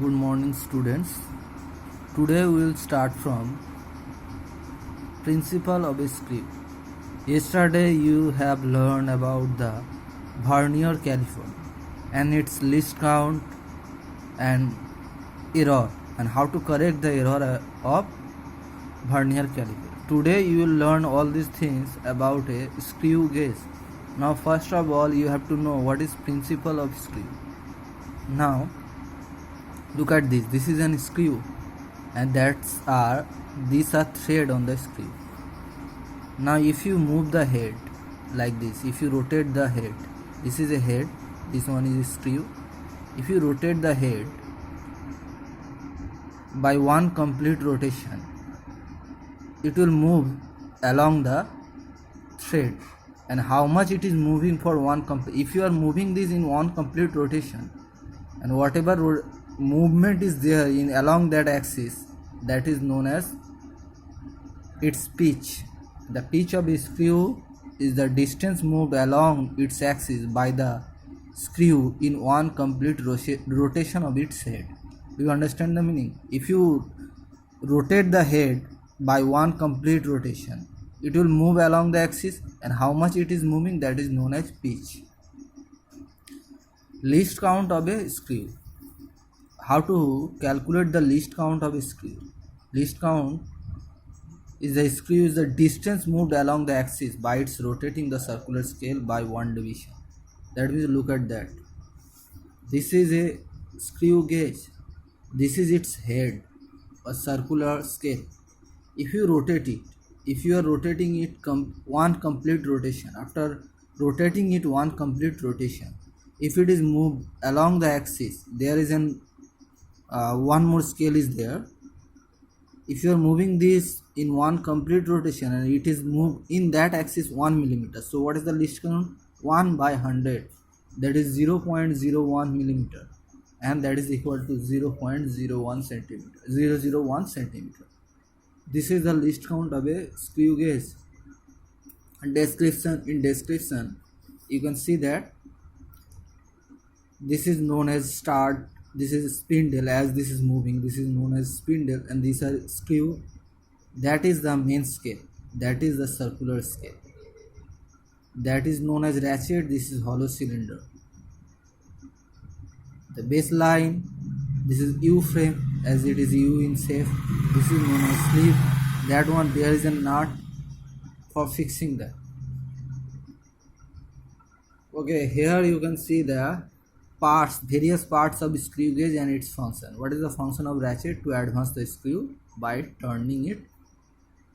Good morning, students. Today we will start from principle of a script. Yesterday you have learned about the Vernier caliper and its least count and error and how to correct the error of Vernier caliper. Today you will learn all these things about a screw gauge. Now first of all you have to know what is principle of screw. Now look at this is an screw and these are thread on the screw. Now if you move the head like this, if you rotate the head, this is a head, this one is a screw. If you rotate the head by one complete rotation, it will move along the thread. And how much it is moving for one complete, if you are moving this in one complete rotation, and whatever movement is there in along that axis, that is known as its pitch. The pitch of a screw is the distance moved along its axis by the screw in one complete rotation of its head. Do you understand the meaning? If you rotate the head by one complete rotation, it will move along the axis, and how much it is moving, that is known as pitch. Least count of a screw. How to calculate the least count of a screw? Least count is the screw is the distance moved along the axis by its rotating the circular scale by one division. That means look at that. This is a screw gauge. This is its head, a circular scale. If you rotate it, if you are rotating it one complete rotation, after rotating it one complete rotation, if it is moved along the axis, there is an one more scale is there. If you are moving this in one complete rotation and it is moved in that axis 1 millimeter, so what is the least count? 1 by 100, that is 0.01 millimeter, and that is equal to 0.01 centimeter, 001 centimeter. This is the least count of a screw gauge. In description you can see that this is known as stud, this is spindle. As this is moving, this is known as spindle, and these are screw. That is the main scale, that is the circular scale, that is known as ratchet. This is hollow cylinder. The baseline, this is U frame, as it is U in shape. This is known as sleeve. That one, there is a nut for fixing that. Okay, here you can see the parts, various parts of screw gauge and its function. What is the function of ratchet? To advance the screw by turning it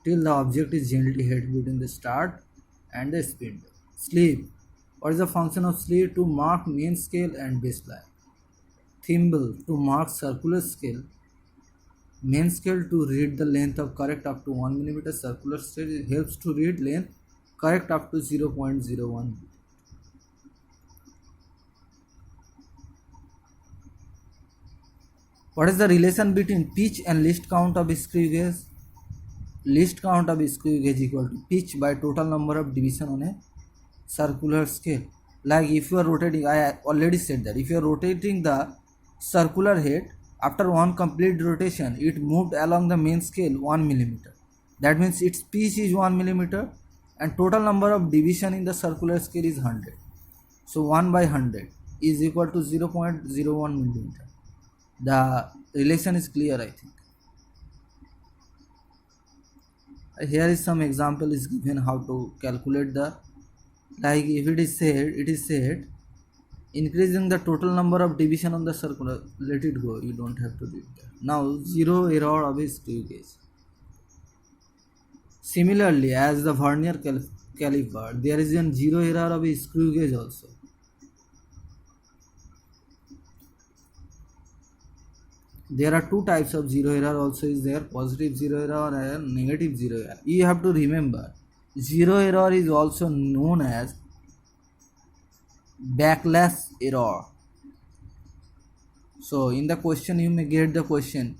till the object is gently held between the stud and the spindle. Sleeve. What is the function of sleeve? To mark main scale and baseline. Thimble, to mark circular scale. Main scale, to read the length of correct up to 1 millimeter. Circular scale, it helps to read length correct up to 0.01. What is the relation between pitch and least count of a screw gauge? Least count of a screw gauge equal to pitch by total number of division on a circular scale. Like if you are rotating, I already said that if you are rotating the circular head, after one complete rotation, it moved along the main scale 1 millimeter. That means its pitch is 1 millimeter and total number of division in the circular scale is 100. So 1 by 100 is equal to 0.01 millimeter. The relation is clear, I think. Here is some example is given how to calculate the, like if it is said increasing the total number of division on the circular. Let it go, you don't have to do that. Now zero error of a screw gauge. Similarly, as the Vernier caliper, there is a zero error of a screw gauge also. There are two types of zero error also is there, positive zero error and negative zero error. You have to remember, zero error is also known as backlash error. So in the question you may get the question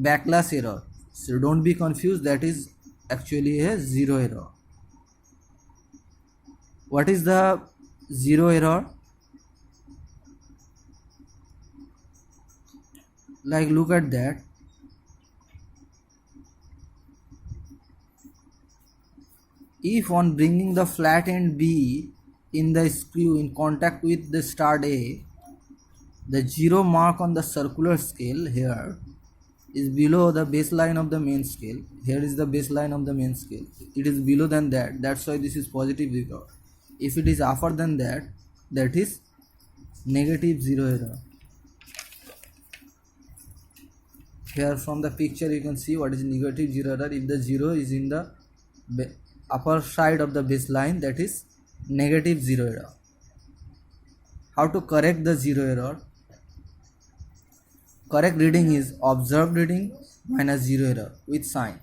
backlash error, so don't be confused, that is actually a zero error. What is the zero error? Like look at that. If on bringing the flat end B in the screw in contact with the stud A, the zero mark on the circular scale here is below the baseline of the main scale. Here is the baseline of the main scale. It is below than that. That's why this is positive error. If it is upper than that, that is negative zero error. Here from the picture you can see what is negative zero error. If the zero is in the upper side of the baseline, that is negative zero error. How to correct the zero error? Correct reading is observed reading minus zero error with sign.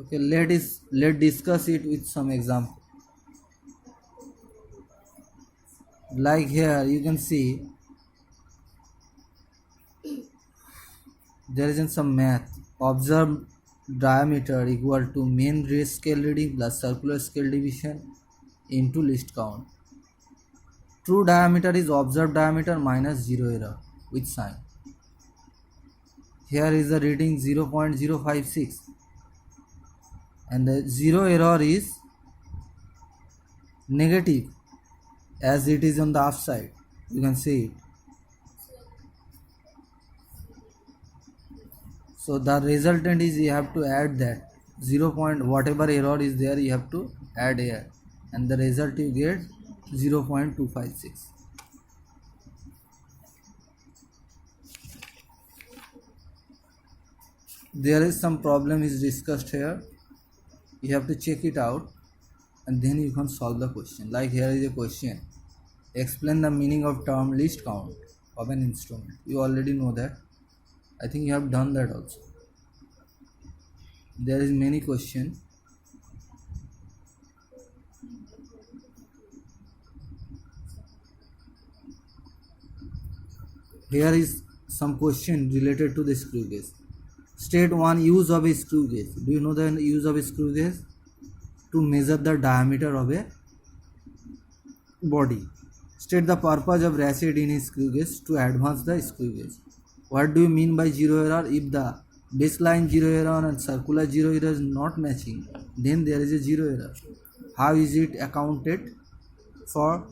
Okay, let's discuss it with some example. Like here you can see there is in some math. Observed diameter equal to main race scale reading plus circular scale division into least count. True diameter is observed diameter minus zero error with sign. Here is the reading 0.056 and the zero error is negative as it is on the upside. You can see it. So the resultant is you have to add that 0. Whatever error is there you have to add here and the result you get 0.256. There is some problem is discussed here. You have to check it out and then you can solve the question. Like here is a question. Explain the meaning of term least count of an instrument. You already know that. I think you have done that also. There is many questions. Here is some question related to the screw gauge. State 1 use of a screw gauge. Do you know the use of a screw gauge? To measure the diameter of a body. State the purpose of ratchet in a screw gauge to advance the screw gauge. What do you mean by zero error? If the baseline zero error and circular zero error is not matching, then there is a zero error. How is it accounted for?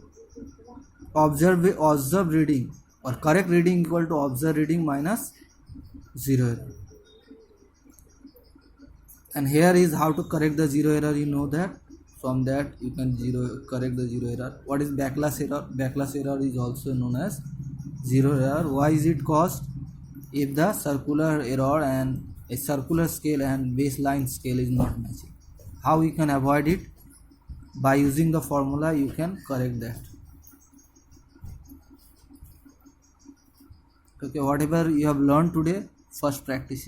Observed reading or correct reading equal to observed reading minus zero error. And here is how to correct the zero error. You know that from that you can correct the zero error. What is backlash error? Backlash error is also known as zero error. Why is it caused? If the circular error and a circular scale and baseline scale is not matching. How you can avoid it? By using the formula you can correct that. Okay, whatever you have learned today, first practice it.